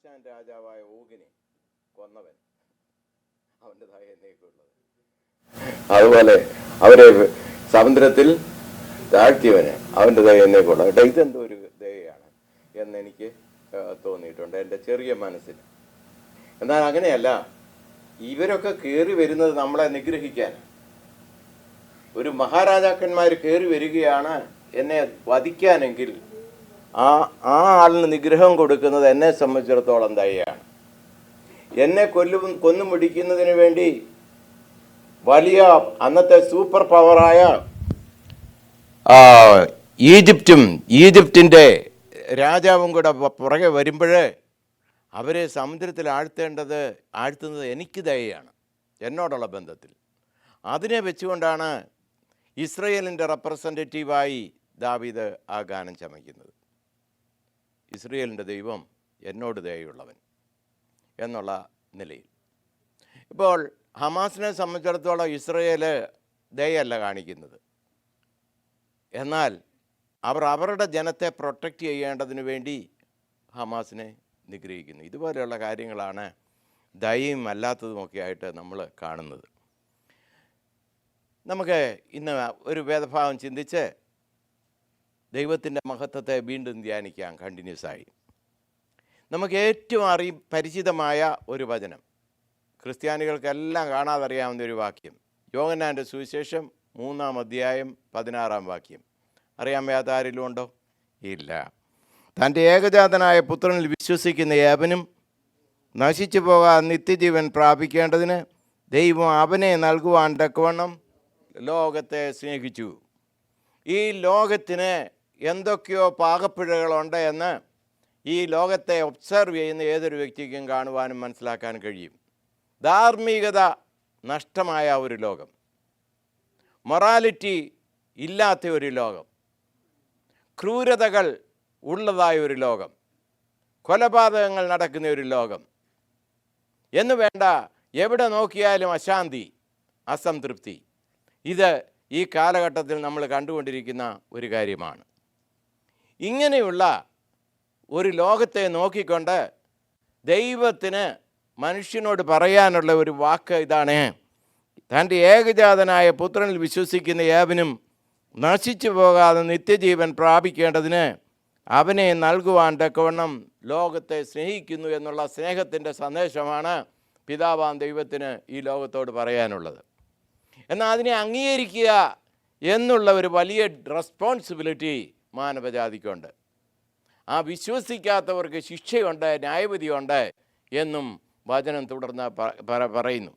ബാഷാൻ രാജാവായ ഓഗിനെ കൊന്നവൻ അവൻ്റെതായ എന്നേക്കുള്ളത്. അതുപോലെ അവരെ സമുദ്രത്തിൽ താഴ്ത്തിയവന് അവൻ്റെതായ എന്നേക്കുള്ളത്. ഇതെന്തോ ഒരു ദയയാണ് എന്നെനിക്ക് തോന്നിയിട്ടുണ്ട് എൻ്റെ ചെറിയ മനസ്സിൽ. എന്നാൽ അങ്ങനെയല്ല, ഇവരൊക്കെ കയറി വരുന്നത് നമ്മളെ നിഗ്രഹിക്കാൻ. ഒരു മഹാരാജാക്കന്മാർ കയറി വരികയാണ് എന്നെ വധിക്കാനെങ്കിൽ ആ ആളിന് നിഗ്രഹം കൊടുക്കുന്നത് എന്നെ സംബന്ധിച്ചിടത്തോളം ദയയാണ്. എന്നെ കൊന്നു മുടിക്കുന്നതിന് വേണ്ടി വലിയ അന്നത്തെ സൂപ്പർ പവറായ ഈജിപ്തിൻ്റെ രാജാവും കൂടെ പുറകെ വരുമ്പോൾ അവരെ സമുദ്രത്തിൽ ആഴ്ത്തുന്നത് എനിക്ക് ദയയാണ്, എന്നോടുള്ള ബന്ധത്തിൽ. അതിനെ വെച്ചുകൊണ്ടാണ് ഇസ്രയേലിൻ്റെ റെപ്രസെൻറ്റേറ്റീവായി ദാവീദ് ആ ഗാനം ചമയ്ക്കുന്നത്. ഇസ്രയേലിൻ്റെ ദൈവം എന്നോട് ദയയുള്ളവൻ എന്നുള്ള നിലയിൽ. ഇപ്പോൾ ഹമാസിനെ സംബന്ധിച്ചിടത്തോളം ഇസ്രയേൽ ദയയല്ല കാണിക്കുന്നത്, എന്നാൽ അവർ അവരുടെ ജനത്തെ പ്രൊട്ടക്റ്റ് ചെയ്യേണ്ടതിന് വേണ്ടി ഹമാസിനെ നിഗ്രഹിക്കുന്നു. ഇതുപോലെയുള്ള കാര്യങ്ങളാണ് ദയയും അല്ലാത്തതുമൊക്കെ ആയിട്ട് നമ്മൾ കാണുന്നത്. നമുക്ക് ഇന്ന് ഒരു വേദഭാഗം ചിന്തിച്ച് ദൈവത്തിൻ്റെ മഹത്വത്തെ വീണ്ടും ധ്യാനിക്കാം കണ്ടിന്യൂസായി. നമുക്ക് ഏറ്റവും പരിചിതമായ ഒരു വചനം, ക്രിസ്ത്യാനികൾക്കെല്ലാം കാണാതറിയാവുന്ന ഒരു വാക്യം, യോഹന്നാൻ്റെ സുവിശേഷം 3-ാം അധ്യായം 16-ാം വാക്യം. അറിയാൻ വയ്യാത്ത ആരെങ്കിലും ഉണ്ടോ? ഇല്ല. തൻ്റെ ഏകജാതനായ പുത്രനിൽ വിശ്വസിക്കുന്ന ഏവനും നശിച്ചു പോകാൻ നിത്യജീവൻ പ്രാപിക്കേണ്ടതിന് ദൈവം അവനെ നൽകുവാൻ തക്കവണ്ണം ലോകത്തെ സ്നേഹിച്ചു. ഈ ലോകത്തിന് എന്തൊക്കെയോ പാകപ്പിഴകളുണ്ട് എന്ന് ഈ ലോകത്തെ ഒബ്സർവ് ചെയ്യുന്ന ഏതൊരു വ്യക്തിക്കും കാണുവാനും മനസ്സിലാക്കാൻ കഴിയും. ധാർമ്മികത നഷ്ടമായ ഒരു ലോകം, മൊറാലിറ്റി ഇല്ലാത്ത ഒരു ലോകം, ക്രൂരതകൾ ഉള്ളതായ ഒരു ലോകം, കൊലപാതകങ്ങൾ നടക്കുന്ന ഒരു ലോകം എന്ന് വേണ്ട, എവിടെ നോക്കിയാലും അശാന്തി, അസംതൃപ്തി. ഇത് ഈ കാലഘട്ടത്തിൽ നമ്മൾ കണ്ടുകൊണ്ടിരിക്കുന്ന ഒരു കാര്യമാണ്. ഇങ്ങനെയുള്ള ഒരു ലോകത്തെ നോക്കിക്കൊണ്ട് ദൈവത്തിന് മനുഷ്യനോട് പറയാനുള്ള ഒരു വാക്ക് ഇതാണ്: തൻ്റെ ഏകജാതനായ പുത്രനിൽ വിശ്വസിക്കുന്ന ഏവനും നശിച്ചു പോകാതെ നിത്യജീവൻ പ്രാപിക്കേണ്ടതിന് അവനെ നൽകുവാൻ തക്കവണ്ണം ലോകത്തെ സ്നേഹിക്കുന്നു എന്നുള്ള സ്നേഹത്തിൻ്റെ സന്ദേശമാണ് പിതാവാം ദൈവത്തിന് ഈ ലോകത്തോട് പറയാനുള്ളത്. എന്നാൽ അതിനെ അംഗീകരിക്കുക എന്നുള്ള ഒരു വലിയ റെസ്പോൺസിബിലിറ്റി മാനവജാതിക്കുണ്ട്. ആ വിശ്വസിക്കാത്തവർക്ക് ശിക്ഷയുണ്ട്, ന്യായവിധിയുണ്ട് എന്നും വചനം തുടർന്ന് പറയുന്നു.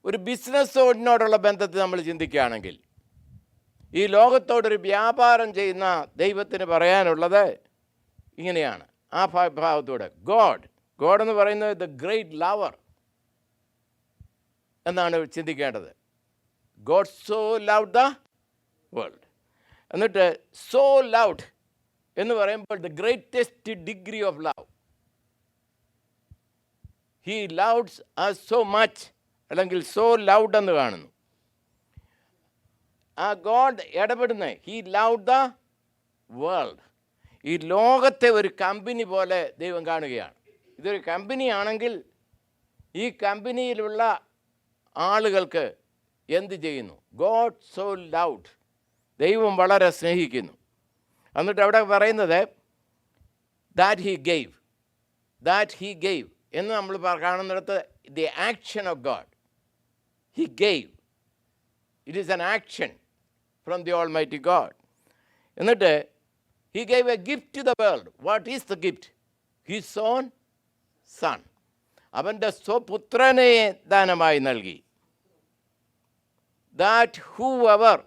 ഒരു ബിസിനസ്സോടിനോടുള്ള ബന്ധത്തിൽ നമ്മൾ ചിന്തിക്കുകയാണെങ്കിൽ, ഈ ലോകത്തോടൊരു വ്യാപാരം ചെയ്യുന്ന ദൈവത്തിന് പറയാനുള്ളത് ഇങ്ങനെയാണ്. ആ ഭാഗത്തൂടെ ഗോഡ് എന്ന് പറയുന്നത് ദ ഗ്രേറ്റ് ലവർ എന്നാണ് ചിന്തിക്കേണ്ടത്. God so loved the world. എന്നിട്ട് സോ ലവ്ഡ് എന്ന് പറയുമ്പോൾ the greatest degree of love. He loves us so much, അല്ലെങ്കിൽ സോ ലവ്ഡ് എന്ന് കാണുന്നു. ആ ഗോഡ് ഇടപെടുന്നത്, ഹി ലവ്ഡ് ദ വേൾഡ്. ഈ ലോകത്തെ ഒരു കമ്പനി പോലെ ദൈവം കാണുകയാണ്. ഇതൊരു കമ്പനിയാണെങ്കിൽ ഈ കമ്പനിയിലുള്ള ആളുകൾക്ക് എന്ത് ചെയ്യുന്നു? ഗോഡ് സോ ലവ്ഡ്, ദൈവം വളരെ സ്നേഹിക്കുന്നു. എന്നിട്ട് അവിടെ പറയുന്നത് ദാറ്റ് ഹി ഗേവ് എന്ന് നമ്മൾ കാണുന്നിടത്ത് the action of God. He gave, it is an action from the almighty God. എന്നിട്ട് he gave a gift to the world. What is the gift? His own son. അവൻ്റെ സ്വപുത്രനെ ദാനമായി നൽകി. That Hoover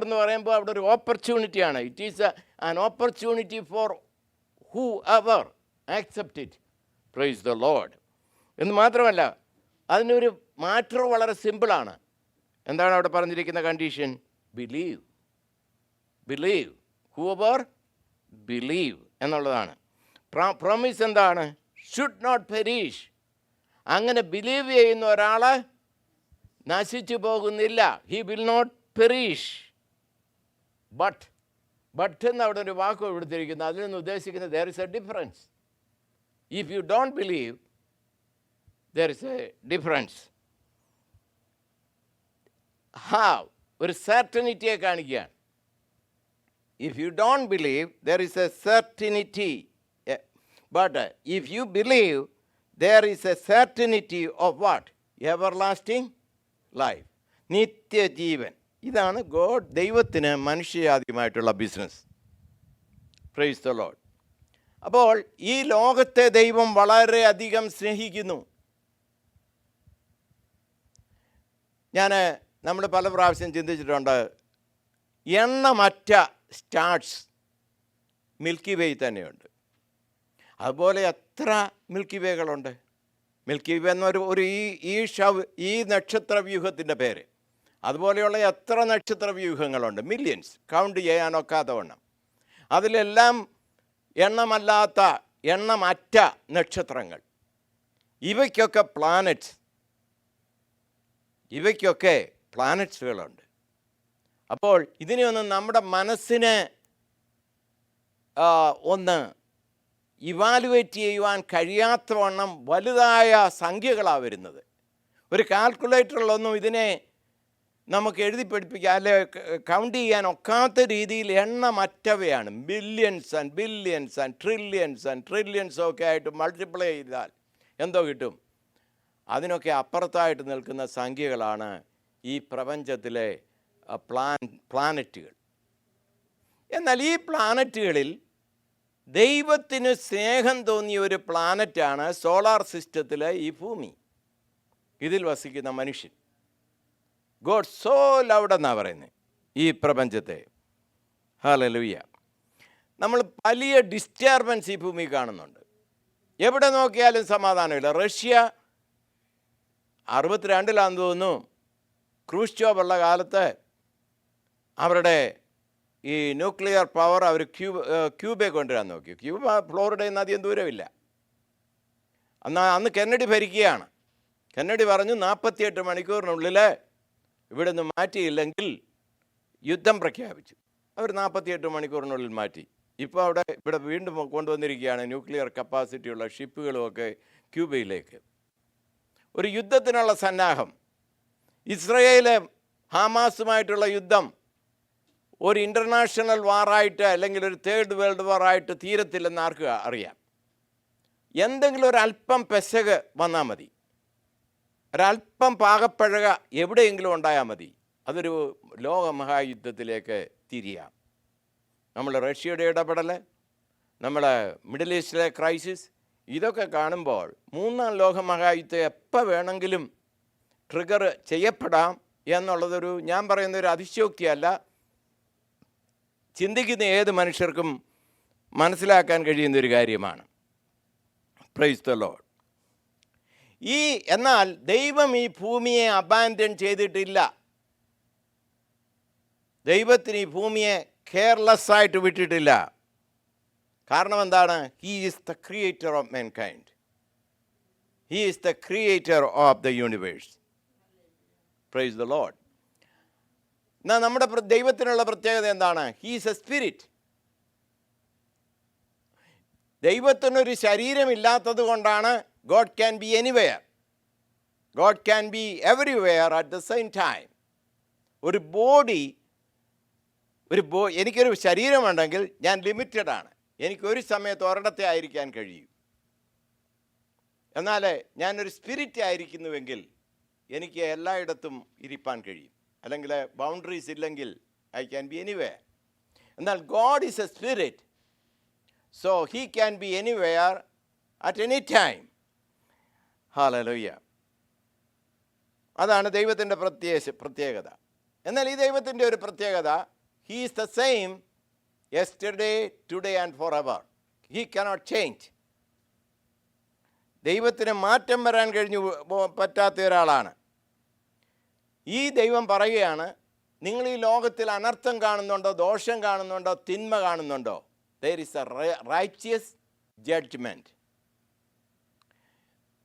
എന്ന് പറയുമ്പോൾ അവിടെ ഒരു ഓപ്പർച്യൂണിറ്റിയാണ്. It is an opportunity for whoever accept it. Praise the Lord. എന്ന് മാത്രമല്ല, അതിനൊരു മാറ്റർ വളരെ സിമ്പിളാണ്. എന്താണ് അവിടെ പറഞ്ഞിരിക്കുന്ന കണ്ടീഷൻ? ബിലീവ്. ഹൂവർ ബിലീവ് എന്നുള്ളതാണ്. പ്രോമിസ് എന്താണ്? Should not perish. അങ്ങനെ ബിലീവ് ചെയ്യുന്ന ഒരാൾ നശിച്ചു പോകുന്നില്ല. He will not perish. But എന്ന് അവിടെ ഒരു വാക്ക് കൊടുത്തിരിക്കുന്നു. അതിൽ നിന്ന് ഉദ്ദേശിക്കുന്നത് there is a difference. If you don't believe, there is a difference. How? ഒരു certainty കാണിക്കുകയാണ്. If you don't believe, there is a certainty. But if you believe, there is a certainty of what? Everlasting life. നിത്യജീവൻ. ഇതാണ് ദൈവത്തിന് മനുഷ്യജാതിയുമായിട്ടുള്ള business. Price the Lord. അപ്പോൾ ഈ ലോകത്തെ ദൈവം വളരെയധികം സ്നേഹിക്കുന്നു. നമ്മൾ പല പ്രാവശ്യം ചിന്തിച്ചിട്ടുണ്ട്, എണ്ണമറ്റ സ്റ്റാർസ് മിൽക്കി വേ തന്നെയുണ്ട്. അതുപോലെ എത്ര മിൽക്കി വേകളുണ്ട്. മിൽക്കി വേ എന്നൊരു ഈ നക്ഷത്രവ്യൂഹത്തിൻ്റെ പേര്. അതുപോലെയുള്ള എത്ര നക്ഷത്രവ്യൂഹങ്ങളുണ്ട്, മില്യൻസ്, കൗണ്ട് ചെയ്യാനൊക്കാത്ത വണ്ണം. അതിലെല്ലാം എണ്ണമറ്റ നക്ഷത്രങ്ങൾ. ഇവയ്ക്കൊക്കെ പ്ലാനറ്റ്സുകളുണ്ട്. അപ്പോൾ ഇതിനെയൊന്നും നമ്മുടെ മനസ്സിനെ ഒന്ന് ഇവാലുവേറ്റ് ചെയ്യുവാൻ കഴിയാത്തവണ്ണം വലുതായ സംഖ്യകളാണ് വരുന്നത്. ഒരു കാൽക്കുലേറ്ററിലൊന്നും ഇതിനെ നമുക്ക് എഴുതി പഠിപ്പിക്കാൻ അല്ലെ കൗണ്ട് ചെയ്യാൻ ഒക്കാത്ത രീതിയിൽ എണ്ണമറ്റവയാണ്. Billions and billions and trillions ഒക്കെ ആയിട്ട് മൾട്ടിപ്ലൈ ചെയ്താൽ എന്തോ കിട്ടും? അതിനൊക്കെ അപ്പുറത്തായിട്ട് നിൽക്കുന്ന സംഖ്യകളാണ് ഈ പ്രപഞ്ചത്തിലെ പ്ലാനറ്റുകൾ. എന്നാൽ ഈ പ്ലാനറ്റുകളിൽ ദൈവത്തിന് സ്നേഹം തോന്നിയ ഒരു പ്ലാനറ്റാണ് സോളാർ സിസ്റ്റത്തിലെ ഈ ഭൂമി. ഇതിൽ വസിക്കുന്ന മനുഷ്യൻ. ഗോഡ് സോ ലവ്ഡ് എന്നാണ് പറയുന്നത് ഈ പ്രപഞ്ചത്തെ. ഹല്ലേലൂയ. നമ്മൾ വലിയ ഡിസ്റ്റർബൻസ് ഈ ഭൂമി കാണുന്നുണ്ട്. എവിടെ നോക്കിയാലും സമാധാനമില്ല. റഷ്യ 62-ലാണെന്ന് തോന്നുന്നു, ക്രൂഷ്ചോവ് ഉള്ള കാലത്ത് അവരുടെ ഈ ന്യൂക്ലിയർ പവർ അവർ ക്യൂബെ കൊണ്ടുവരാൻ നോക്കി. ക്യൂബ ഫ്ലോറിഡയിൽ നിന്ന് അധികം ദൂരമില്ല. അന്ന് കെന്നഡി ഭരിക്കുകയാണ്. കെന്നഡി പറഞ്ഞു 48 മണിക്കൂറിനുള്ളിൽ ഇവിടെ നിന്ന് മാറ്റിയില്ലെങ്കിൽ യുദ്ധം പ്രഖ്യാപിച്ചു. അവർ 48 മണിക്കൂറിനുള്ളിൽ മാറ്റി. ഇപ്പോൾ ഇവിടെ വീണ്ടും കൊണ്ടുവന്നിരിക്കുകയാണ് ന്യൂക്ലിയർ കപ്പാസിറ്റിയുള്ള ഷിപ്പുകളുമൊക്കെ ക്യൂബയിലേക്ക്. ഒരു യുദ്ധത്തിനുള്ള സന്നാഹം. ഇസ്രയേൽ ഹമാസുമായിട്ടുള്ള യുദ്ധം ഒരു ഇൻ്റർനാഷണൽ വാറായിട്ട് അല്ലെങ്കിൽ ഒരു തേർഡ് വേൾഡ് വാറായിട്ട് തീരത്തില്ലെന്ന് ആർക്ക് അറിയാം? എന്തെങ്കിലും ഒരല്പം പെശക് വന്നാൽ മതി, ഒരല്പം പാകപ്പഴക എവിടെയെങ്കിലും ഉണ്ടായാൽ മതി, അതൊരു ലോകമഹായുദ്ധത്തിലേക്ക് തിരിയാം. നമ്മൾ റഷ്യയുടെ ഇടപെടൽ, നമ്മളെ മിഡിൽ ഈസ്റ്റിലെ ക്രൈസിസ്, ഇതൊക്കെ കാണുമ്പോൾ 3-ാം ലോകമഹായുദ്ധം എപ്പോൾ വേണമെങ്കിലും ട്രിഗർ ചെയ്യപ്പെടാം എന്നുള്ളതൊരു, ഞാൻ പറയുന്നൊരു അതിശയോക്തിയല്ല, ചിന്തിക്കുന്ന ഏത് മനുഷ്യർക്കും മനസ്സിലാക്കാൻ കഴിയുന്നൊരു കാര്യമാണ്. Price the Lord. എന്നാൽ ദൈവം ഈ ഭൂമിയെ അബാൻഡൻ ചെയ്തിട്ടില്ല. ദൈവത്തിന് ഈ ഭൂമിയെ കെയർലെസ് ആയിട്ട് വിട്ടിട്ടില്ല. കാരണം എന്താണ്? He is the creator of mankind. He is the creator of the universe. Praise the Lord. എന്നാൽ നമ്മുടെ ദൈവത്തിനുള്ള പ്രത്യേകത എന്താണ്? He is a spirit. ദൈവത്തിനൊരു ശരീരമില്ലാത്തത് കൊണ്ടാണ് God can be anywhere. God can be everywhere at the same time. ഒരു body, എനിക്കൊരു ശരീരമുണ്ടെങ്കിൽ ഞാൻ ലിമിറ്റഡ് ആണ്. എനിക്കൊരു സമയത്ത് ഒരിടത്തെ ആയിരിക്കാൻ കഴിയും. എന്നാൽ ഞാനൊരു സ്പിരിറ്റ് ആയിരിക്കുന്നുവെങ്കിൽ എനിക്ക് എല്ലായിടത്തും ഇരിപ്പാൻ കഴിയും. അല്ലെങ്കിൽ ബൗണ്ടറീസ് ഇല്ലെങ്കിൽ ഐ ക്യാൻ ബി എനിവെയർ. എന്നാൽ God is a spirit, so he can be anywhere at any time. Hallelujah. അതാണ് ദൈവത്തിൻ്റെ പ്രത്യേകത. എന്നാൽ ഈ ദൈവത്തിൻ്റെ ഒരു പ്രത്യേകത, he is the same yesterday, today and for ever. He cannot change. ദൈവത്തിന് മാറ്റം വരാൻ പറ്റാത്ത ഒരാളാണ്. ഈ ദൈവം പറയുകയാണ്, നിങ്ങൾ ഈ ലോകത്തിൽ അനർത്ഥം കാണുന്നുണ്ടോ, ദോഷം കാണുന്നുണ്ടോ, തിന്മ കാണുന്നുണ്ടോ? There is a righteous judgment.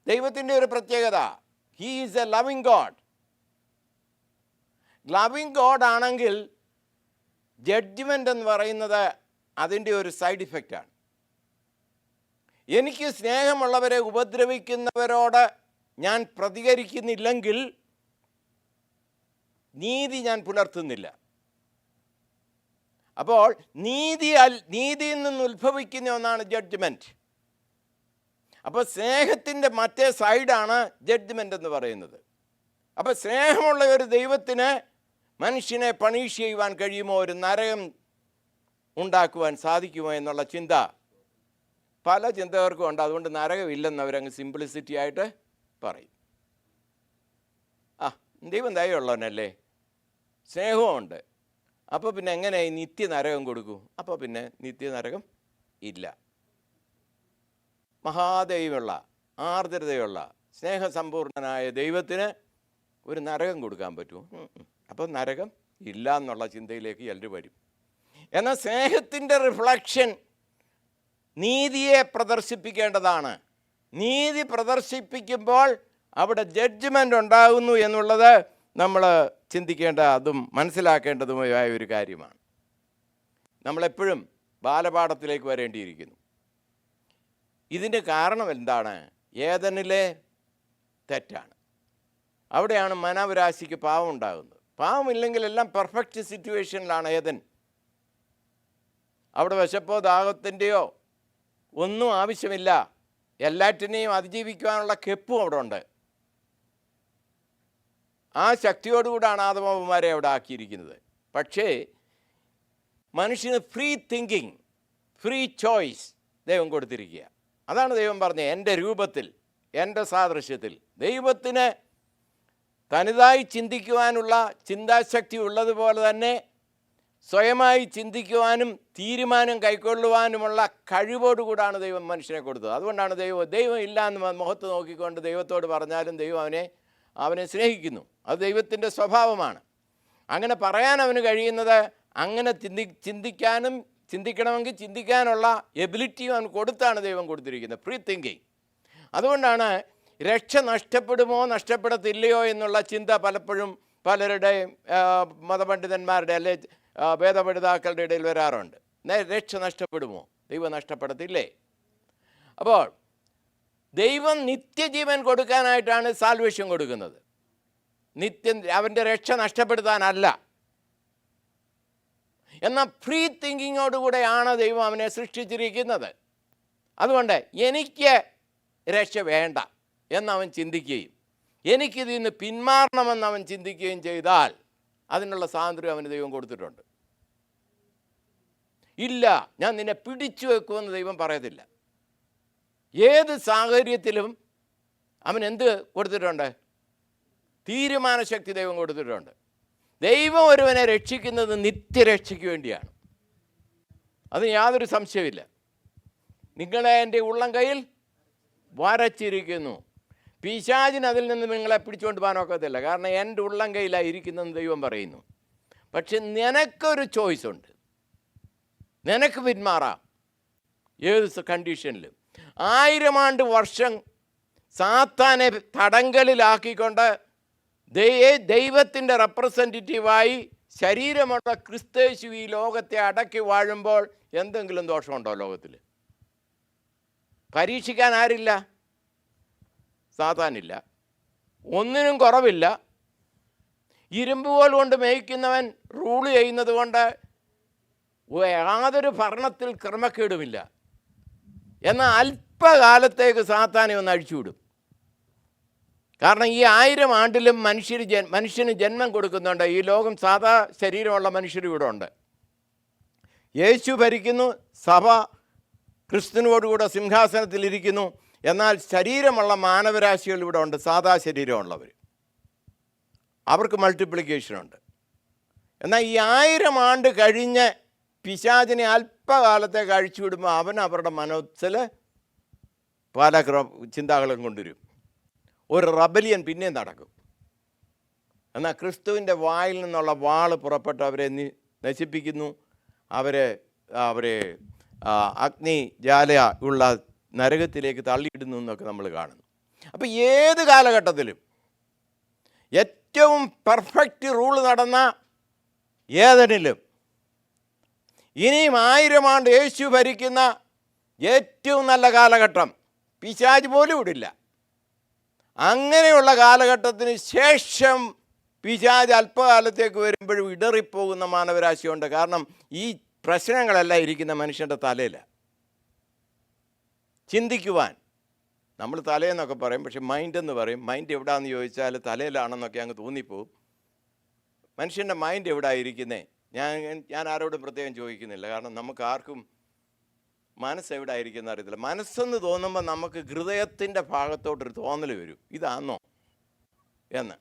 ദൈവത്തിൻ്റെ ഒരു പ്രത്യേകത, he is a loving God. Loving God ആണെങ്കിൽ ജഡ്ജ്മെൻ്റ് എന്ന് പറയുന്നത് അതിൻ്റെ ഒരു സൈഡ് ഇഫക്റ്റാണ്. എനിക്ക് സ്നേഹമുള്ളവരെ ഉപദ്രവിക്കുന്നവരോട് ഞാൻ പ്രതികരിക്കുന്നില്ലെങ്കിൽ നീതി ഞാൻ പുലർത്തുന്നില്ല. അപ്പോൾ നീതിയിൽ നിന്ന് ഉത്ഭവിക്കുന്ന ഒന്നാണ് ജഡ്ജ്മെൻറ്റ്. അപ്പോൾ സ്നേഹത്തിൻ്റെ മറ്റേ സൈഡാണ് ജഡ്ജ്മെൻ്റ് എന്ന് പറയുന്നത്. അപ്പോൾ സ്നേഹമുള്ള ഒരു ദൈവത്തിന് മനുഷ്യനെ പണിഷ് ചെയ്യുവാൻ കഴിയുമോ, ഒരു നരകം ഉണ്ടാക്കുവാൻ സാധിക്കുമോ എന്നുള്ള ചിന്ത പല ചിന്തകർക്കും ഉണ്ട്. അതുകൊണ്ട് നരകമില്ലെന്ന് അവരങ്ങ് സിംപ്ലിസിറ്റി ആയിട്ട് പറയും. ദൈവം ദയയുള്ളവനല്ലേ, സ്നേഹമുണ്ട്, അപ്പോൾ പിന്നെ എങ്ങനെ നിത്യനരകം കൊടുക്കൂ? അപ്പോൾ പിന്നെ നിത്യനരകം ഇല്ല. മഹാദൈവമുള്ള, ആർദ്രതയുള്ള, സ്നേഹസമ്പൂർണനായ ദൈവത്തിന് ഒരു നരകം കൊടുക്കാൻ പറ്റുമോ? അപ്പോൾ നരകം ഇല്ല എന്നുള്ള ചിന്തയിലേക്ക് എല്ലാവരും വരും. എന്നാൽ സ്നേഹത്തിൻ്റെ റിഫ്ലക്ഷൻ നീതിയെ പ്രദർശിപ്പിക്കേണ്ടതാണ്. നീതി പ്രദർശിപ്പിക്കുമ്പോൾ അവിടെ ജഡ്ജ്മെൻ്റ് ഉണ്ടാകുന്നു എന്നുള്ളത് നമ്മൾ ചിന്തിക്കേണ്ട, അതും മനസ്സിലാക്കേണ്ടതുമായ ഒരു കാര്യമാണ്. നമ്മളെപ്പോഴും ബാലപാഠത്തിലേക്ക് വരേണ്ടിയിരിക്കുന്നു. ഇതിൻ്റെ കാരണം എന്താണ്? ഏദനിലെ തെറ്റാണ്. അവിടെയാണ് മാനവരാശിക്ക് പാവം ഉണ്ടാകുന്നത്. പാവമില്ലെങ്കിൽ എല്ലാം പെർഫെക്റ്റ് സിറ്റുവേഷനിലാണ് ഏദൻ. അവിടെ വിശപ്പോ ദാഹത്തിൻ്റെയോ ഒന്നും ആവശ്യമില്ല. എല്ലാറ്റിനെയും അതിജീവിക്കുവാനുള്ള കെപ്പും അവിടെ ഉണ്ട്. ആ ശക്തിയോടുകൂടാണ് ആദമവന്മാരെ അവിടെ ആക്കിയിരിക്കുന്നത്. പക്ഷേ മനുഷ്യന് ഫ്രീ തിങ്കിങ്, ഫ്രീ ചോയ്സ് ദൈവം കൊടുത്തിരിക്കുക. അതാണ് ദൈവം പറഞ്ഞത്, എൻ്റെ രൂപത്തിൽ, എൻ്റെ സാദൃശ്യത്തിൽ. ദൈവത്തിന് തനതായി ചിന്തിക്കുവാനുള്ള ചിന്താശക്തി ഉള്ളതുപോലെ തന്നെ സ്വയമായി ചിന്തിക്കുവാനും തീരുമാനം കൈക്കൊള്ളുവാനുമുള്ള കഴിവോടുകൂടാണ് ദൈവം മനുഷ്യനെ കൊടുത്തത്. അതുകൊണ്ടാണ് ദൈവം ഇല്ല എന്ന് മുഖത്ത് നോക്കിക്കൊണ്ട് ദൈവത്തോട് പറഞ്ഞാലും ദൈവം അവനെ സ്നേഹിക്കുന്നു. അത് ദൈവത്തിൻ്റെ സ്വഭാവമാണ്. അങ്ങനെ പറയാൻ അവന് കഴിയുന്നത്, അങ്ങനെ ചിന്തിക്കണമെങ്കിൽ ചിന്തിക്കാനുള്ള എബിലിറ്റിയും അവന് കൊടുത്താണ് ദൈവം കൊടുത്തിരിക്കുന്നത്, ഫ്രീ തിങ്കിങ്. അതുകൊണ്ടാണ് രക്ഷ നഷ്ടപ്പെടുമോ നഷ്ടപ്പെടത്തില്ലയോ എന്നുള്ള ചിന്ത പലപ്പോഴും പലരുടെയും മതപണ്ഡിതന്മാരുടെ അല്ലെ വേദപഠിതാക്കളുടെ ഇടയിൽ വരാറുണ്ട്. രക്ഷ നഷ്ടപ്പെടുമോ? ദൈവം നഷ്ടപ്പെടത്തില്ലേ? അപ്പോൾ ദൈവം നിത്യജീവൻ കൊടുക്കാനായിട്ടാണ് സാൽവേഷൻ കൊടുക്കുന്നത്, അവൻ്റെ രക്ഷ നഷ്ടപ്പെടുത്താനല്ല. എന്നാൽ ഫ്രീ തിങ്കിങ്ങോടുകൂടെയാണ് ദൈവം അവനെ സൃഷ്ടിച്ചിരിക്കുന്നത്. അതുകൊണ്ട് എനിക്ക് രക്ഷ വേണ്ട എന്നവൻ ചിന്തിക്കുകയും എനിക്കിതിൽ നിന്ന് പിന്മാറണമെന്ന് അവൻ ചിന്തിക്കുകയും ചെയ്താൽ അതിനുള്ള സ്വാതന്ത്ര്യം അവന് ദൈവം കൊടുത്തിട്ടുണ്ട്. ഇല്ല, ഞാൻ നിന്നെ പിടിച്ചു വെക്കുമെന്ന് ദൈവം പറയത്തില്ല. ഏത് സാഹചര്യത്തിലും അവൻ എന്ത് കൊടുത്തിട്ടുണ്ട്? തീരുമാനശക്തി ദൈവം കൊടുത്തിട്ടുണ്ട്. ദൈവം ഒരുവനെ രക്ഷിക്കുന്നത് നിത്യരക്ഷയ്ക്ക് വേണ്ടിയാണ്, അത് യാതൊരു സംശയമില്ല. നിങ്ങളെ എൻ്റെ ഉള്ളം കയ്യിൽ വരച്ചിരിക്കുന്നു. പിശാചിന് അതിൽ നിന്ന് നിങ്ങളെ പിടിച്ചുകൊണ്ട് പോകാനൊക്കത്തില്ല, കാരണം എൻ്റെ ഉള്ളം കയ്യിലാണ് ഇരിക്കുന്നതെന്ന് ദൈവം പറയുന്നു. പക്ഷെ നിനക്കൊരു ചോയ്സ് ഉണ്ട്, നിനക്ക് പിന്മാറാം ഏത് കണ്ടീഷനിലും. 1000 ആണ്ട് വർഷം സാത്താനെ തടങ്കലിലാക്കിക്കൊണ്ട് ദൈവത്തിൻ്റെ റെപ്രസെൻറ്റേറ്റീവായി ശരീരമുള്ള ക്രിസ്തയേശു ഈ ലോകത്തെ അടക്കി വാഴുമ്പോൾ എന്തെങ്കിലും ദോഷമുണ്ടോ ലോകത്തിൽ? പരീക്ഷിക്കാൻ ആരില്ല? സാത്താനില്ല, ഒന്നിനും കുറവില്ല. ഇരുമ്പുകോൽ കൊണ്ട് മേയ്ക്കുന്നവൻ റൂൾ ചെയ്യുന്നത് കൊണ്ട് യാതൊരു ഭരണത്തിൽ ക്രമക്കേടുമില്ല. എന്നാൽ അല്പകാലത്തേക്ക് സാത്താനെ ഒന്ന് അഴിച്ചുവിടും. കാരണം ഈ 1000 ആണ്ടിലും മനുഷ്യന് ജന്മം കൊടുക്കുന്നുണ്ട്. ഈ ലോകം സാധാ ശരീരമുള്ള മനുഷ്യർ ഇവിടെ ഉണ്ട്. യേശു ഭരിക്കുന്നു, സഭ ക്രിസ്തുവിനോടുകൂടെ സിംഹാസനത്തിലിരിക്കുന്നു. എന്നാൽ ശരീരമുള്ള മാനവരാശികൾ ഇവിടെ ഉണ്ട്, സാധാ ശരീരമുള്ളവർ. അവർക്ക് മൾട്ടിപ്ലിക്കേഷനുണ്ട്. എന്നാൽ ഈ 1000 ആണ്ട് കഴിഞ്ഞ് പിശാചിനെ അല്പകാലത്തേക്ക് അഴിച്ചുവിടുമ്പോൾ അവരുടെ മനസ്സിൽ പല ചിന്തകളും കൊണ്ടുവരും. ഒരു റബലിയൻ പിന്നെയും നടക്കും. എന്നാൽ ക്രിസ്തുവിൻ്റെ വായിൽ നിന്നുള്ള വാള് പുറപ്പെട്ട് അവരെ നശിപ്പിക്കുന്നു, അവരെ അഗ്നി ജ്വാല ഉള്ള നരകത്തിലേക്ക് തള്ളിയിടുന്നു എന്നൊക്കെ നമ്മൾ കാണുന്നു. അപ്പോൾ ഏത് കാലഘട്ടത്തിലും ഏറ്റവും പെർഫെക്റ്റ് റൂൾ നടന്ന ഏതെങ്കിലും ഇനിയും 1000 ആണ്ട് യേശു ഭരിക്കുന്ന ഏറ്റവും നല്ല കാലഘട്ടം, പിശാച് പോലും ഇവിടില്ല. അങ്ങനെയുള്ള കാലഘട്ടത്തിന് ശേഷം പിശാച് അല്പകാലത്തേക്ക് വരുമ്പോഴും ഇടറിപ്പോകുന്ന മാനവരാശിയുണ്ട്. കാരണം ഈ പ്രശ്നങ്ങളെല്ലാം ഇരിക്കുന്ന മനുഷ്യൻ്റെ തലയിലാണ്. ചിന്തിക്കുവാൻ നമ്മൾ തലയെന്നൊക്കെ പറയും, പക്ഷെ മൈൻഡ് എന്ന് പറയും. മൈൻഡ് എവിടെയാണെന്ന് ചോദിച്ചാൽ തലയിലാണെന്നൊക്കെ അങ്ങ് തോന്നിപ്പോവും. മനുഷ്യൻ്റെ മൈൻഡ് എവിടെ ഇരിക്കുന്നത്? ഞാൻ ആരോടും പ്രത്യേകം ചോദിക്കുന്നില്ല. കാരണം നമുക്ക് ആർക്കും മനസ്സെവിടെ ആയിരിക്കുന്ന അറിയത്തില്ല. മനസ്സെന്ന് തോന്നുമ്പോൾ നമുക്ക് ഹൃദയത്തിൻ്റെ ഭാഗത്തോട്ടൊരു തോന്നൽ വരും, ഇതാണോ എന്ന്.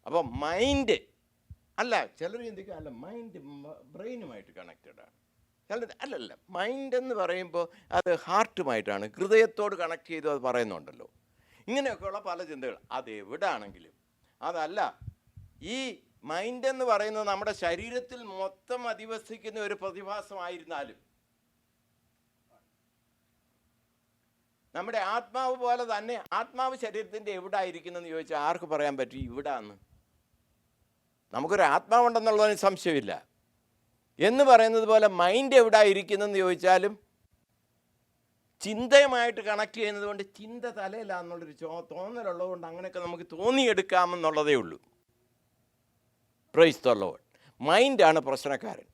അപ്പോൾ മൈൻഡ് അല്ല, ചിലർ ചിന്തിക്കുക അല്ല മൈൻഡ് ബ്രെയിനുമായിട്ട് കണക്റ്റഡാണ്, ചിലർ അല്ലല്ല. മൈൻഡ് എന്ന് പറയുമ്പോൾ അത് ഹാർട്ടുമായിട്ടാണ്, ഹൃദയത്തോട് കണക്ട് ചെയ്തു അത് പറയുന്നുണ്ടല്ലോ. ഇങ്ങനെയൊക്കെയുള്ള പല ചിന്തകൾ അതെവിടാണെങ്കിലും അതല്ല. ഈ മൈൻഡ് എന്ന് പറയുന്നത് നമ്മുടെ ശരീരത്തിൽ മൊത്തം അധിവസിക്കുന്ന ഒരു പ്രതിഭാസമായിരുന്നാലും നമ്മുടെ ആത്മാവ് പോലെ തന്നെ ആത്മാവ് ശരീരത്തിൻ്റെ എവിടെ ആയിരിക്കുന്നെന്ന് ചോദിച്ചാൽ ആർക്ക് പറയാൻ പറ്റും ഇവിടാന്ന്? നമുക്കൊരു ആത്മാവുണ്ടെന്നുള്ളതിന് സംശയമില്ല. എന്ന് പറയുന്നത് പോലെ മൈൻഡ് എവിടെ ഇരിക്കുന്നെന്ന് ചോദിച്ചാലും ചിന്തയുമായിട്ട് കണക്ട് ചെയ്യുന്നത് കൊണ്ട് ചിന്ത തലയിലാന്നുള്ളൊരു തോന്നലുള്ളത് കൊണ്ട് അങ്ങനെയൊക്കെ നമുക്ക് തോന്നിയെടുക്കാമെന്നുള്ളതേ ഉള്ളൂ. Praise the Lord. മൈൻഡാണ് പ്രശ്നക്കാരൻ.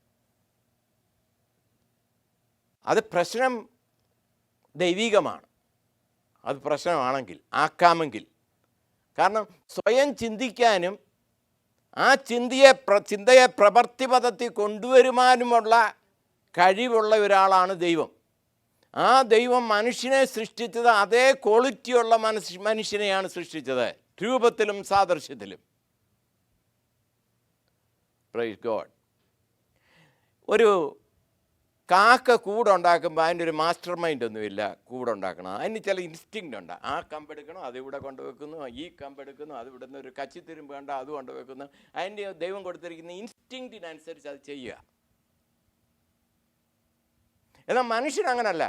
അത് പ്രശ്നം ദൈവികമാണ്. അത് പ്രശ്നമാണെങ്കിൽ ആക്കാമെങ്കിൽ. കാരണം സ്വയം ചിന്തിക്കാനും ആ ചിന്തയെ പ്രവൃത്തിപഥത്തിൽ കൊണ്ടുവരുവാനുമുള്ള കഴിവുള്ള ഒരാളാണ് ദൈവം. ആ ദൈവം മനുഷ്യനെ സൃഷ്ടിച്ചത് അതേ ക്വാളിറ്റിയുള്ള മനുഷ്യനെയാണ് സൃഷ്ടിച്ചത്, രൂപത്തിലും സാദൃശ്യത്തിലും. Praise God. ഒരു കാക്ക കൂടുണ്ടാക്കുമ്പോൾ അതിൻ്റെ ഒരു മാസ്റ്റർ മൈൻഡ് ഒന്നുമില്ല. കൂടുണ്ടാക്കണം, അതിന് ചില ഇൻസ്റ്റിങ്ക്റ്റ് ഉണ്ട്. ആ കമ്പെടുക്കണം, അതിവിടെ കൊണ്ടുവെക്കുന്നു, ഈ കമ്പെടുക്കുന്നു, അത് ഇവിടുന്ന് ഒരു കച്ചിത്തിരുമ്പ് കണ്ട അത് കൊണ്ടുവെക്കുന്നു. അതിൻ്റെ ദൈവം കൊടുത്തിരിക്കുന്ന ഇൻസ്റ്റിങ്ക്റ്റിനനുസരിച്ച് അത് ചെയ്യുക. എന്നാൽ മനുഷ്യനങ്ങനല്ല.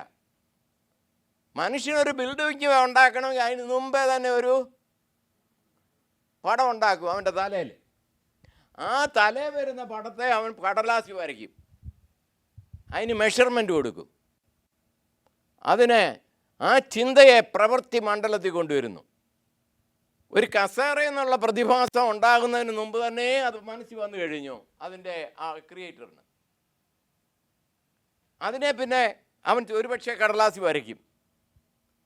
മനുഷ്യനൊരു ബിൽഡിങ് ഉണ്ടാക്കണമെങ്കിൽ അതിന് മുമ്പേ തന്നെ ഒരു പടം ഉണ്ടാക്കും അവൻ്റെ തലയിൽ. ആ തലയിൽ വരുന്ന പടത്തെ അവൻ കടലാസിൽ വരയ്ക്കും, അതിന് മെഷർമെൻറ്റ് കൊടുക്കും, അതിനെ ആ ചിന്തയെ പ്രവൃത്തി മണ്ഡലത്തിൽ കൊണ്ടുവരുന്നു. ഒരു കസേര എന്നുള്ള പ്രതിഭാസം ഉണ്ടാകുന്നതിന് മുമ്പ് തന്നെ അത് മനസ്സിൽ വന്നു കഴിഞ്ഞു അതിൻ്റെ ആ ക്രിയേറ്ററിന്. അതിനെ പിന്നെ അവൻ ഒരുപക്ഷെ കടലാസിൽ വരയ്ക്കും,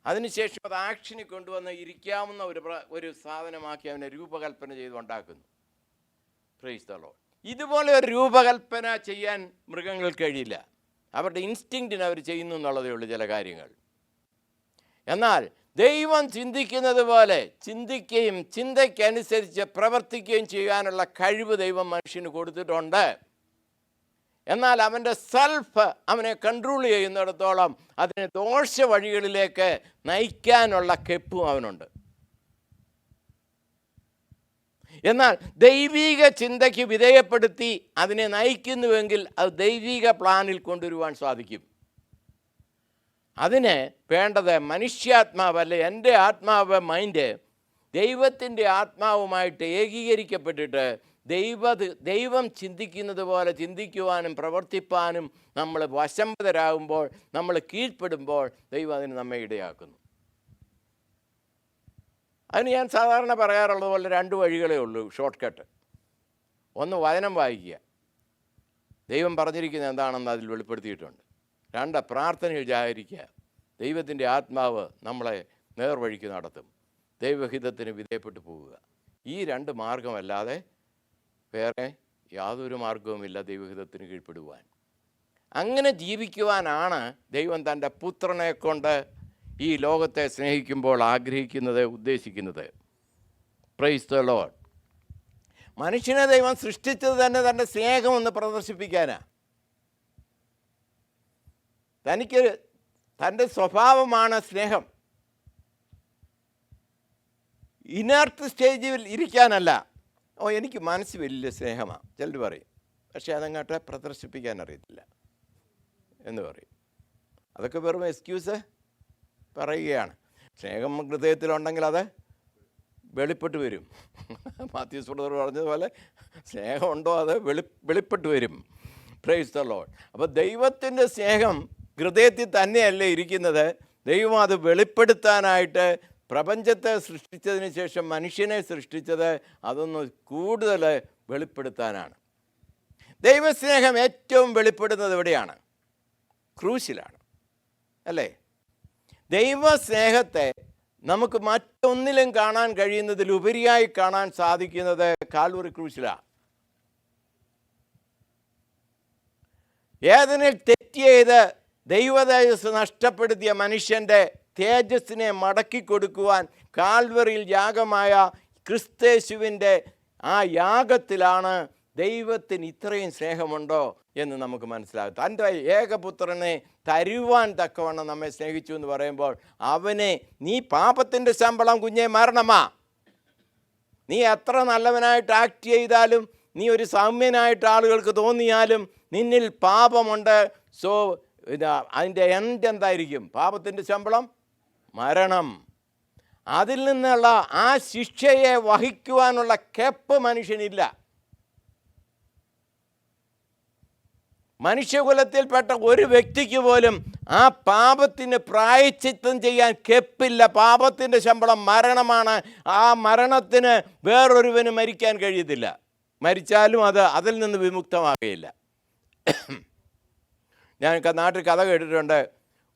അതിനുശേഷം അത് ആക്ഷനിൽ കൊണ്ടുവന്ന് ഇരിക്കാവുന്ന ഒരു സാധനമാക്കി അവനെ രൂപകൽപ്പന ചെയ്ത് ഉണ്ടാക്കുന്നു. Price the Lord. ഇതുപോലെ ഒരു രൂപകൽപ്പന ചെയ്യാൻ മൃഗങ്ങൾക്ക് കഴിയില്ല. അവരുടെ ഇൻസ്റ്റിങ്ക്റ്റിന് അവർ ചെയ്യുന്നു എന്നുള്ളതേ ഉള്ളൂ ചില കാര്യങ്ങൾ. എന്നാൽ ദൈവം ചിന്തിക്കുന്നത് പോലെ ചിന്തിക്കുകയും ചിന്തയ്ക്കനുസരിച്ച് പ്രവർത്തിക്കുകയും ചെയ്യാനുള്ള കഴിവ് ദൈവം മനുഷ്യന് കൊടുത്തിട്ടുണ്ട്. എന്നാൽ അവൻ്റെ സെൽഫ് അവനെ കൺട്രോൾ ചെയ്യുന്നിടത്തോളം അതിനെ ദോഷ വഴികളിലേക്ക് നയിക്കാനുള്ള കെപ്പും അവനുണ്ട്. എന്നാൽ ദൈവിക ചിന്തയ്ക്ക് വിധേയപ്പെടുത്തി അതിനെ നയിക്കുന്നുവെങ്കിൽ അത് ദൈവിക പ്ലാനിൽ കൊണ്ടുവരുവാൻ സാധിക്കും. അതിന് വേണ്ടത് മനുഷ്യാത്മാവല്ല, എൻ്റെ ആത്മാവ് മൈൻഡ് ദൈവത്തിൻ്റെ ആത്മാവുമായിട്ട് ഏകീകരിക്കപ്പെട്ടിട്ട് ദൈവം ചിന്തിക്കുന്നത് പോലെ ചിന്തിക്കുവാനും പ്രവർത്തിപ്പാനും നമ്മൾ വശംബദ്ധരാകുമ്പോൾ, നമ്മൾ കീഴ്പ്പെടുമ്പോൾ ദൈവം അതിന് നമ്മെ ഇടയാക്കുന്നു. അതിന് ഞാൻ സാധാരണ പറയാറുള്ളത് പോലെ 2 വഴികളേ ഉള്ളൂ ഷോർട്ട് കട്ട്. ഒന്ന് വചനം വായിക്കുക, ദൈവം പറഞ്ഞിരിക്കുന്നത് എന്താണെന്ന് അതിൽ വെളിപ്പെടുത്തിയിട്ടുണ്ട്. 2 പ്രാർത്ഥനയിൽ ജാഗരിക്കുക, ദൈവത്തിൻ്റെ ആത്മാവ് നമ്മളെ നേർവഴിക്ക് നടത്തും, ദൈവഹിതത്തിന് വിധേയപ്പെട്ടു പോവുക. ഈ 2 മാർഗമല്ലാതെ വേറെ യാതൊരു മാർഗവുമില്ല ദൈവഹിതത്തിന് കീഴ്പ്പെടുവാൻ. അങ്ങനെ ജീവിക്കുവാനാണ് ദൈവം തൻ്റെ പുത്രനെ കൊണ്ട് ഈ ലോകത്തെ സ്നേഹിക്കുമ്പോൾ ആഗ്രഹിക്കുന്നത്, ഉദ്ദേശിക്കുന്നത്. Price the Lord. മനുഷ്യനെ ദൈവം സൃഷ്ടിച്ചത് തന്നെ തൻ്റെ സ്നേഹമൊന്ന് പ്രദർശിപ്പിക്കാനാണ്. തൻ്റെ സ്വഭാവമാണ് സ്നേഹം. ഇനർട്ട് സ്റ്റേജിൽ ഇരിക്കാനല്ല. എനിക്ക് മനസ്സ് വലിയ സ്നേഹമാണ് ചിലർ പറയും, പക്ഷേ അതങ്ങോട്ട് പ്രദർശിപ്പിക്കാൻ അറിയത്തില്ല എന്ന് പറയും. അതൊക്കെ വെറും എക്സ്ക്യൂസ് പറയുകയാണ്. സ്നേഹം ഹൃദയത്തിലുണ്ടെങ്കിൽ അത് വെളിപ്പെട്ട് വരും. മാത്യൂസ് ബ്രദർ പറഞ്ഞതുപോലെ സ്നേഹമുണ്ടോ അത് വെളിപ്പെട്ട് വരും. Price the Lord. അപ്പോൾ ദൈവത്തിൻ്റെ സ്നേഹം ഹൃദയത്തിൽ തന്നെയല്ലേ ഇരിക്കുന്നത്. ദൈവം അത് വെളിപ്പെടുത്താനായിട്ട് പ്രപഞ്ചത്തെ സൃഷ്ടിച്ചതിന് ശേഷം മനുഷ്യനെ സൃഷ്ടിച്ചത് അതൊന്ന് കൂടുതൽ വെളിപ്പെടുത്താനാണ്. ദൈവസ്നേഹം ഏറ്റവും വെളിപ്പെടുന്നത് എവിടെയാണ്? ക്രൂശിലാണ്, അല്ലേ? ദൈവസ്നേഹത്തെ നമുക്ക് മറ്റൊന്നിലും കാണാൻ കഴിയുന്നതിലുപരിയായി കാണാൻ സാധിക്കുന്നത് കാൽവറി ക്രൂശിലാണ്. ഏദനിൽ തെറ്റ് ചെയ്ത് ദൈവതേജസ് നഷ്ടപ്പെടുത്തിയ മനുഷ്യൻ്റെ തേജസ്സിനെ മടക്കി കൊടുക്കുവാൻ കാൽവറിയിൽ യാഗമായ ക്രിസ്തേശുവിൻ്റെ ആ യാഗത്തിലാണ് ദൈവത്തിന് ഇത്രയും സ്നേഹമുണ്ടോ എന്ന് നമുക്ക് മനസ്സിലാകും. തൻ്റെ ഏകപുത്രനെ തരുവാൻ തക്കവണ്ണം നമ്മെ സ്നേഹിച്ചു എന്ന് പറയുമ്പോൾ അവനെ, നീ പാപത്തിൻ്റെ ശമ്പളം കുഞ്ഞെ മരണമാ. നീ എത്ര നല്ലവനായിട്ട് ആക്ട് ചെയ്താലും, നീ ഒരു സൗമ്യനായിട്ട് ആളുകൾക്ക് തോന്നിയാലും നിന്നിൽ പാപമുണ്ട്. സോ അതിൻ്റെ എൻഡ് എന്തായിരിക്കും? പാപത്തിൻ്റെ ശമ്പളം മരണം. അതിൽ നിന്നുള്ള ആ ശിക്ഷയെ വഹിക്കുവാനുള്ള കെപ്പ് മനുഷ്യനില്ല. മനുഷ്യകുലത്തിൽപ്പെട്ട ഒരു വ്യക്തിക്ക് പോലും ആ പാപത്തിന് പ്രായശ്ചിത്തം ചെയ്യാൻ കെപ്പില്ല. പാപത്തിൻ്റെ ശമ്പളം മരണമാണ്. ആ മരണത്തിന് വേറൊരുവന് മരിക്കാൻ കഴിയത്തില്ല. മരിച്ചാലും അതിൽ നിന്ന് വിമുക്തമാകുകയില്ല. ഞാൻ നാട്ടിൽ കഥ കേട്ടിട്ടുണ്ട്.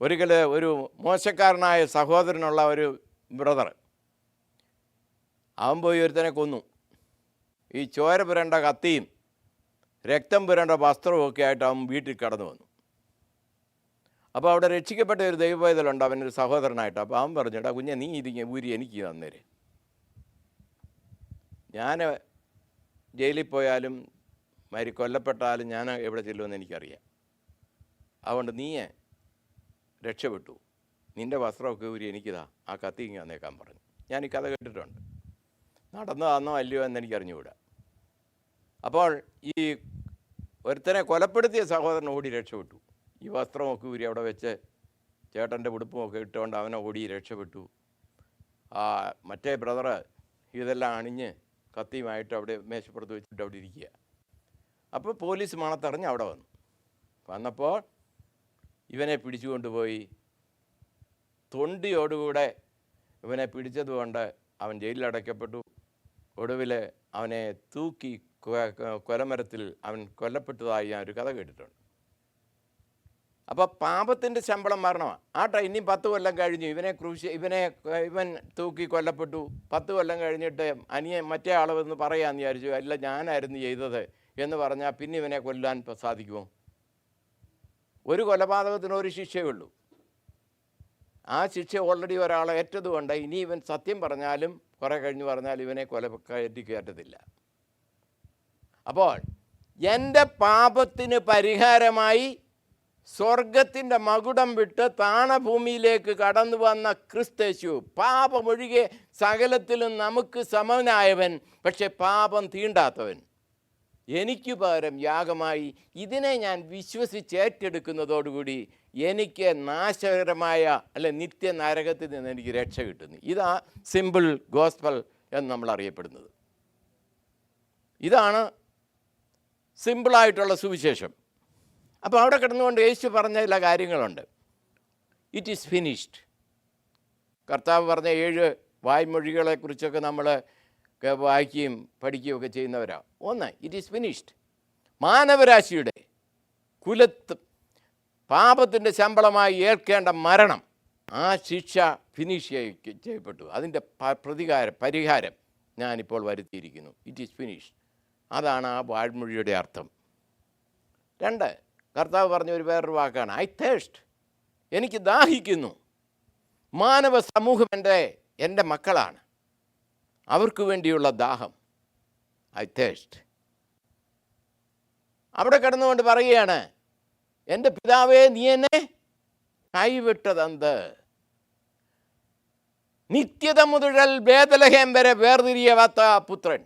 ഒരിക്കൽ ഒരു മോശക്കാരനായ സഹോദരനുള്ള ഒരു ബ്രദർ, അവൻ പോയി ഒരുത്തനെ കൊന്നു. ഈ ചോര പുരണ്ട കത്തിയും രക്തം പുരണ്ട വസ്ത്രവും ഒക്കെ ആയിട്ട് അവൻ വീട്ടിൽ കടന്നു വന്നു. അപ്പോൾ അവിടെ രക്ഷിക്കപ്പെട്ട ഒരു ദൈവപൈതലുണ്ട്, അവനൊരു സഹോദരനായിട്ട്. അപ്പോൾ അവൻ പറഞ്ഞു, എടാ കുഞ്ഞെ, നീ ഇതിങ്ങനെ ഊരി എനിക്ക് തന്നേരെ. ഞാൻ ജയിലിൽ പോയാലും കൊല്ലപ്പെട്ടാലും ഞാൻ എവിടെ ചെല്ലുമെന്ന് എനിക്കറിയാം. അതുകൊണ്ട് നീ രക്ഷപ്പെട്ടു, നിൻ്റെ വസ്ത്രമൊക്കെ ഊരി എനിക്കിതാ, ആ കത്തി ഇങ്ങനെ വന്നേക്കാൻ പറഞ്ഞു. ഞാൻ ഈ കഥ കേട്ടിട്ടുണ്ട്. നടന്നതാണോ അല്ലയോ എന്ന് എനിക്കറിഞ്ഞുകൂടാ. അപ്പോൾ ഈ ഒരുത്തനെ കൊലപ്പെടുത്തിയ സഹോദരൻ ഓടി രക്ഷപ്പെട്ടു. ഈ വസ്ത്രമൊക്കെ ഊരി അവിടെ വെച്ച് ചേട്ടൻ്റെ ഉടുപ്പുമൊക്കെ ഇട്ടുകൊണ്ട് അവനെ ഓടി രക്ഷപ്പെട്ടു. മറ്റേ ബ്രദറ് ഇതെല്ലാം അണിഞ്ഞ് കത്തിയുമായിട്ട് അവിടെ മേശപ്പുറത്ത് വെച്ചിട്ട് അവിടെ ഇരിക്കുക. അപ്പോൾ പോലീസ് മണത്തറിഞ്ഞ് അവിടെ വന്നപ്പോൾ ഇവനെ പിടിച്ചുകൊണ്ടുപോയി തൊണ്ടിയോടുകൂടെ ഇവനെ പിടിച്ചതുകൊണ്ട് അവൻ ജയിലിലടയ്ക്കപ്പെട്ടു. ഒടുവിൽ അവനെ തൂക്കി കൊലമരത്തിൽ അവൻ കൊല്ലപ്പെട്ടതായി ഞാൻ ഒരു കഥ കേട്ടിട്ടുണ്ട്. അപ്പോൾ പാപത്തിൻ്റെ ശമ്പളം മരണമാണ്. ഇനിയും 10 കൊല്ലം കഴിഞ്ഞു ഇവൻ തൂക്കി കൊല്ലപ്പെട്ടു. 10 കൊല്ലം കഴിഞ്ഞിട്ട് മറ്റേ ആളെന്ന് പറയാമെന്ന് വിചാരിച്ചു. അല്ല, ഞാനായിരുന്നു ചെയ്തത് എന്ന് പറഞ്ഞാൽ പിന്നെ ഇവനെ കൊല്ലാൻ സാധിക്കുമോ? ഒരു കൊലപാതകത്തിന് ഒരു ശിക്ഷയേ ഉള്ളൂ. ആ ശിക്ഷ ഓൾറെഡി ഒരാളെ ഏറ്റതുകൊണ്ട് ഇനി ഇവൻ സത്യം പറഞ്ഞാലും കുറേ കഴിഞ്ഞ് പറഞ്ഞാൽ ഇവനെ കയറ്റത്തില്ല. അപ്പോൾ എൻ്റെ പാപത്തിന് പരിഹാരമായി സ്വർഗത്തിൻ്റെ മകുടം വിട്ട് താണഭൂമിയിലേക്ക് കടന്നു വന്ന ക്രിസ്തേശു, പാപമൊഴികെ സകലത്തിലും നമുക്ക് സമനായവൻ, പക്ഷെ പാപം തീണ്ടാത്തവൻ, എനിക്ക് പകരം യാഗമായി ഇതിനെ ഞാൻ വിശ്വസിച്ചേറ്റെടുക്കുന്നതോടുകൂടി എനിക്ക് നാശകരമായ നിത്യ നരകത്തിൽ നിന്ന് എനിക്ക് രക്ഷ കിട്ടുന്നു. ഇതാ സിമ്പിൾ ഗോസ്പൽ എന്ന് നമ്മൾ അറിയപ്പെടുന്നത്. ഇതാണ് സിമ്പിളായിട്ടുള്ള സുവിശേഷം. അപ്പോൾ അവിടെ കിടന്നുകൊണ്ട് യേശു പറഞ്ഞ ചില കാര്യങ്ങളുണ്ട്. It is finished. കർത്താവ് പറഞ്ഞ 7 വായ്മൊഴികളെക്കുറിച്ചൊക്കെ നമ്മൾ വായിക്കുകയും പഠിക്കുകയൊക്കെ ചെയ്യുന്നവരാണ്. ഒന്ന്, ഇറ്റ് ഈസ് ഫിനിഷ്ഡ്. മാനവരാശിയുടെ പാപത്തിൻ്റെ ശമ്പളമായി ഏൽക്കേണ്ട മരണം, ആ ശിക്ഷ ഫിനിഷ് ചെയ്യപ്പെട്ടു. അതിൻ്റെ പരിഹാരം ഞാനിപ്പോൾ വരുത്തിയിരിക്കുന്നു. It is finished. അതാണ് ആ വാഴ്മൊഴിയുടെ അർത്ഥം. 2, കർത്താവ് പറഞ്ഞ വേറൊരു വാക്കാണ് ഐ തേഴ്സ്റ്റ്. എനിക്ക് ദാഹിക്കുന്നു. മാനവ സമൂഹം എൻ്റെ മക്കളാണ്. അവർക്ക് വേണ്ടിയുള്ള ദാഹം, ഐ തേഴ്സ്റ്റ്. അവിടെ കിടന്നുകൊണ്ട് പറയുകയാണ്, എൻ്റെ പിതാവേ, നീ എന്നെ കൈവിട്ടതെന്ത്? നിത്യത മുതൽ ബേദലഹേം വരെ വേർതിരിയാത്ത പുത്രൻ,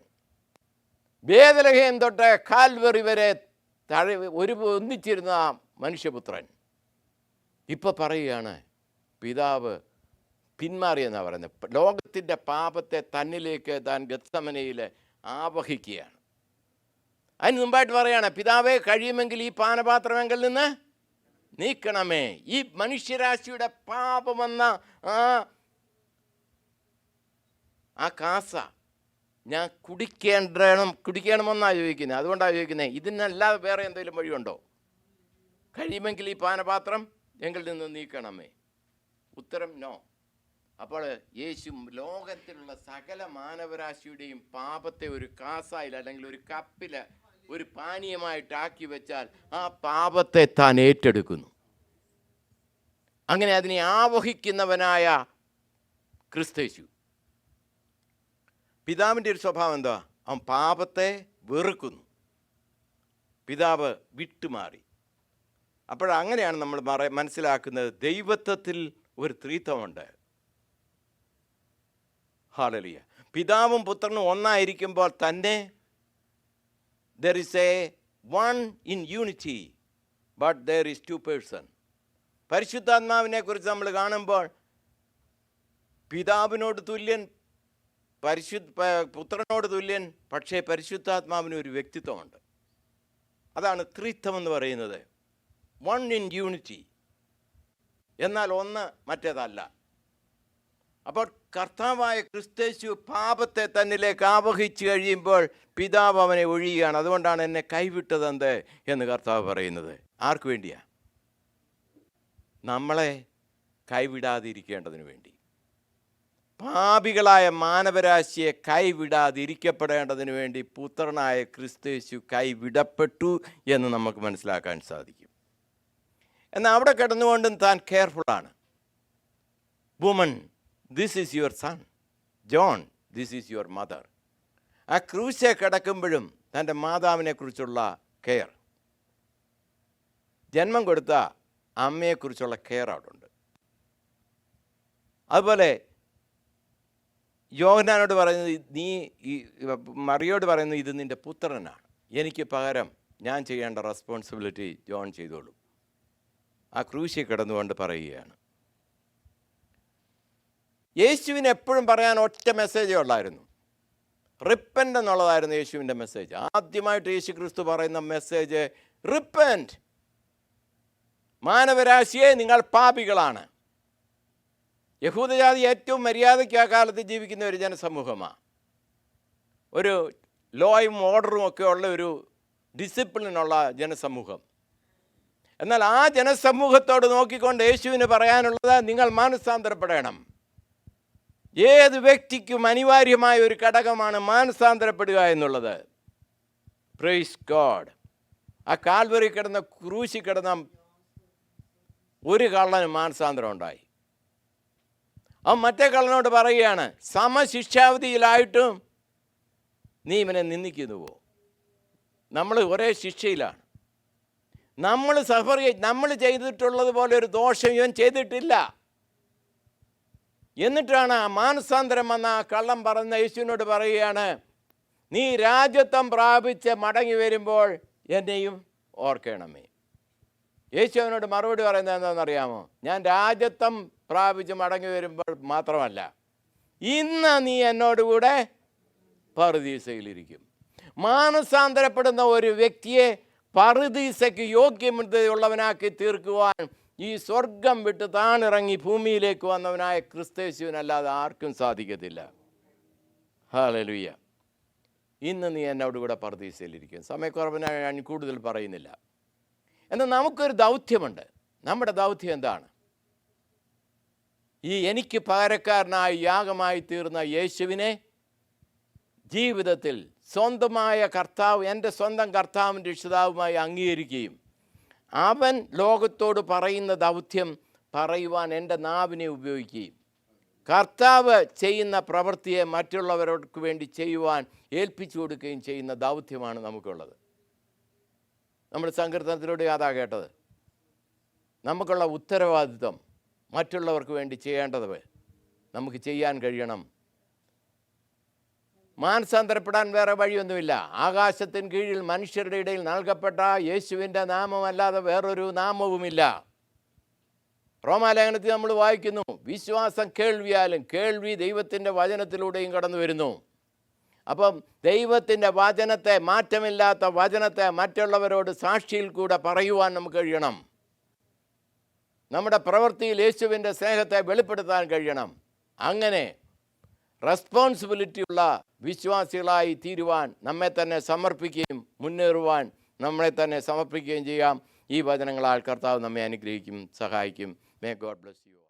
ബേദലഹേം തൊട്ട് കാൽവറി വരെ ഒന്നിച്ചിരുന്ന മനുഷ്യപുത്രൻ ഇപ്പോൾ പറയുകയാണ് പിതാവ് പിന്മാറിയെന്നാണ് പറയുന്നത്. ലോകത്തിൻ്റെ പാപത്തെ തന്നിലേക്ക് താൻ ഗത്സമനയിൽ ആവഹിക്കുകയാണ്. അതിന് മുമ്പായിട്ട് പറയുകയാണ്, പിതാവേ, കഴിയുമെങ്കിൽ ഈ പാനപാത്രമെങ്കിൽ നിന്ന് നീക്കണമേ. ഈ മനുഷ്യരാശിയുടെ പാപമെന്ന ആ കാസ ഞാൻ കുടിക്കണമെന്നാണ് ചോദിക്കുന്നത്. അതുകൊണ്ടാണ് ചോദിക്കുന്നത്, ഇതിനല്ലാതെ വേറെ എന്തെങ്കിലും വഴിയുണ്ടോ? കഴിയുമെങ്കിൽ ഈ പാനപാത്രം എങ്കിൽ നിന്ന് നീക്കണമേ. ഉത്തരം നോ. അപ്പോൾ യേശു ലോകത്തിലുള്ള സകല മാനവരാശിയുടെയും പാപത്തെ ഒരു കാസായിൽ അല്ലെങ്കിൽ ഒരു കപ്പിൽ ഒരു പാനീയമായിട്ടാക്കി വെച്ചാൽ ആ പാപത്തെ താൻ ഏറ്റെടുക്കുന്നു. അങ്ങനെ അതിനെ ആവഹിക്കുന്നവനായ ക്രിസ്തേശു. പിതാവിൻ്റെ ഒരു സ്വഭാവം എന്താ? അവൻ പാപത്തെ വെറുക്കുന്നു. പിതാവ് വിട്ടുമാറി. അപ്പോഴങ്ങനെയാണ് നമ്മൾ മനസ്സിലാക്കുന്നത്, ദൈവത്വത്തിൽ ഒരു ത്രിത്വമുണ്ട്. ഹല്ലേലൂയ. പിതാവും പുത്രനും ഒന്നായിരിക്കുമ്പോൾ തന്നെ there is a one in unity but there is two person. പരിശുദ്ധാത്മാവിനെ കുറിച്ച് നമ്മൾ കാണുമ്പോൾ പിതാവിനോട് തുല്യൻ, പുത്രനോട് തുല്യൻ, പക്ഷേ പരിശുദ്ധാത്മാവിന് ഒരു വ്യക്തിത്വമുണ്ട്. അതാണ് ത്രിത്വം എന്ന് പറയുന്നത്. വൺ ഇൻ യൂണിറ്റി, എന്നാൽ ഒന്ന് മറ്റേതല്ല. അപ്പോൾ കർത്താവായ ക്രിസ്തേശു പാപത്തെ തന്നിലേക്ക് ആവഹിച്ചു കഴിയുമ്പോൾ പിതാവ് അവനെ ഒഴിയുകയാണ്. അതുകൊണ്ടാണ് എന്നെ കൈവിട്ടതെന്ത് എന്ന് കർത്താവ് പറയുന്നത്. ആർക്ക് വേണ്ടിയാ? നമ്മളെ കൈവിടാതിരിക്കേണ്ടതിന് വേണ്ടി. പാപികളായ മാനവരാശിയെ കൈവിടാതിരിക്കപ്പെടേണ്ടതിന് വേണ്ടി പുത്രനായ ക്രിസ്തേശു കൈവിടപ്പെട്ടു എന്ന് നമുക്ക് മനസ്സിലാക്കാൻ സാധിക്കും. എന്നാൽ അവിടെ കിടന്നുകൊണ്ടും താൻ കെയർഫുള്ളാണ്. Woman, this is your son. John, this is your mother. ആ ക്രൂശെ കിടക്കുമ്പോഴും തൻ്റെ മാതാവിനെക്കുറിച്ചുള്ള കെയർ, ജന്മം കൊടുത്ത അമ്മയെക്കുറിച്ചുള്ള കെയർ അവിടെ ഉണ്ട്. അതുപോലെ യോഹന്നാനോട് പറയുന്നത്, നീ മറിയോട് പറയുന്നത്, ഇത് നിൻ്റെ പുത്രനാണ്, എനിക്ക് പകരം ഞാൻ ചെയ്യേണ്ട റെസ്പോൺസിബിലിറ്റി ജോൺ ചെയ്തോളൂ. ആ ക്രൂശിൽ കിടന്നുകൊണ്ട് പറയുകയാണ്. യേശുവിന് എപ്പോഴും പറയാൻ ഒറ്റ മെസ്സേജേ ഉള്ളായിരുന്നു, റിപ്പൻറ്റ് എന്നുള്ളതായിരുന്നു യേശുവിൻ്റെ മെസ്സേജ്. ആദ്യമായിട്ട് യേശു ക്രിസ്തു പറയുന്ന മെസ്സേജ് റിപ്പൻറ്റ്. മാനവരാശിയെ, നിങ്ങൾ പാപികളാണ്. യഹൂദജാതി ഏറ്റവും മര്യാദയ്ക്ക് ആ കാലത്ത് ജീവിക്കുന്ന ഒരു ജനസമൂഹമാണ്. ഒരു ലോയും ഓർഡറും ഒക്കെ ഉള്ള ഒരു ഡിസിപ്ലിനുള്ള ജനസമൂഹം. എന്നാൽ ആ ജനസമൂഹത്തോട് നോക്കിക്കൊണ്ട് യേശുവിന് പറയാനുള്ളത്, നിങ്ങൾ മാനസാന്തരപ്പെടണം. ഏത് വ്യക്തിക്കും അനിവാര്യമായ ഒരു ഘടകമാണ് മാനസാന്തരപ്പെടുക എന്നുള്ളത്. Praise God. ആ കാൽവറി കിടന്ന ക്രൂശി കിടന്ന ഒരു കള്ളന് മാനസാന്തരം ഉണ്ടായി. അവൻ മറ്റേ കള്ളനോട് പറയുകയാണ്, സമശിക്ഷാവധിയിലായിട്ടും നീ ഇവനെ നിന്ദിക്കുന്നുവോ? നമ്മൾ ഒരേ ശിക്ഷയിലാണ്. നമ്മൾ ചെയ്തിട്ടുള്ളത് പോലെ ഒരു ദോഷം ഇവൻ ചെയ്തിട്ടില്ല. എന്നിട്ടാണ് ആ മാനസാന്തരം വന്ന ആ കള്ളം പറഞ്ഞ യേശുവിനോട് പറയുകയാണ്, നീ രാജ്യത്വം പ്രാപിച്ച് മടങ്ങി വരുമ്പോൾ എന്നെയും ഓർക്കണമേ. യേശു അവനോട് മറുപടി പറയുന്നത് എന്താണെന്നറിയാമോ? ഞാൻ രാജ്യത്വം പ്രാപിച്ച് മടങ്ങി വരുമ്പോൾ മാത്രമല്ല, ഇന്ന് നീ എന്നോടുകൂടെ പറുദീസയിലിരിക്കും. മാനസാന്തരപ്പെടുന്ന ഒരു വ്യക്തിയെ പറുദീസയ്ക്ക് യോഗ്യതയുള്ളവനാക്കി തീർക്കുവാൻ ഈ സ്വർഗം വിട്ട് താണിറങ്ങി ഭൂമിയിലേക്ക് വന്നവനായ ക്രിസ്തേശുവിനല്ലാതെ ആർക്കും സാധിക്കത്തില്ല. ഹല്ലേലൂയ. ഇന്ന് നീ എന്നോടുകൂടെ പറുദീസയിലിരിക്കും. സമയക്കുറവിനായി ഞാൻ കൂടുതൽ പറയുന്നില്ല. എന്നാൽ നമുക്കൊരു ദൗത്യമുണ്ട്. നമ്മുടെ ദൗത്യം എന്താണ്? ഈ എനിക്ക് പകരക്കാരനായി യാഗമായി തീർന്ന യേശുവിനെ ജീവിതത്തിൽ സ്വന്തമായ കർത്താവ്, എൻ്റെ സ്വന്തം കർത്താവും രക്ഷിതാവുമായി അംഗീകരിക്കുകയും അവൻ ലോകത്തോട് പറയുന്ന ദൗത്യം പറയുവാൻ എൻ്റെ നാവിനെ ഉപയോഗിക്കുകയും കർത്താവ് ചെയ്യുന്ന പ്രവൃത്തിയെ മറ്റുള്ളവർക്ക് വേണ്ടി ചെയ്യുവാൻ ഏൽപ്പിച്ചു കൊടുക്കുകയും ചെയ്യുന്ന ദൗത്യമാണ് നമുക്കുള്ളത്. നമ്മൾ സങ്കീർത്തനത്തിലൂടെ അതാ കേട്ടത്. നമുക്കുള്ള ഉത്തരവാദിത്വം മറ്റുള്ളവർക്ക് വേണ്ടി ചെയ്യേണ്ടത് നമുക്ക് ചെയ്യാൻ കഴിയണം. മാനസാന്തരപ്പെടാൻ വേറെ വഴിയൊന്നുമില്ല. ആകാശത്തിന് കീഴിൽ മനുഷ്യരുടെ ഇടയിൽ നൽകപ്പെട്ട യേശുവിൻ്റെ നാമമല്ലാതെ വേറൊരു നാമവുമില്ല. റോമാലേഖനത്തിൽ നമ്മൾ വായിക്കുന്നു, വിശ്വാസം കേൾവിയാലും കേൾവി ദൈവത്തിൻ്റെ വചനത്തിലൂടെയും കടന്നു വരുന്നു. അപ്പം ദൈവത്തിൻ്റെ വചനത്തെ, മാറ്റമില്ലാത്ത വചനത്തെ മറ്റുള്ളവരോട് സാക്ഷിയിൽ കൂടെ പറയുവാൻ നമുക്ക് കഴിയണം. നമ്മുടെ പ്രവൃത്തിയിൽ യേശുവിൻ്റെ സ്നേഹത്തെ വെളിപ്പെടുത്താൻ കഴിയണം. അങ്ങനെ റെസ്പോൺസിബിലിറ്റിയുള്ള വിശ്വാസികളായി തീരുവാൻ നമ്മെ തന്നെ സമർപ്പിക്കുകയും മുന്നേറുവാൻ നമ്മളെ തന്നെ സമർപ്പിക്കുകയും ചെയ്യാം. ഈ വചനങ്ങളാൽ കർത്താവ് നമ്മെ അനുഗ്രഹിക്കും, സഹായിക്കും. May God bless you.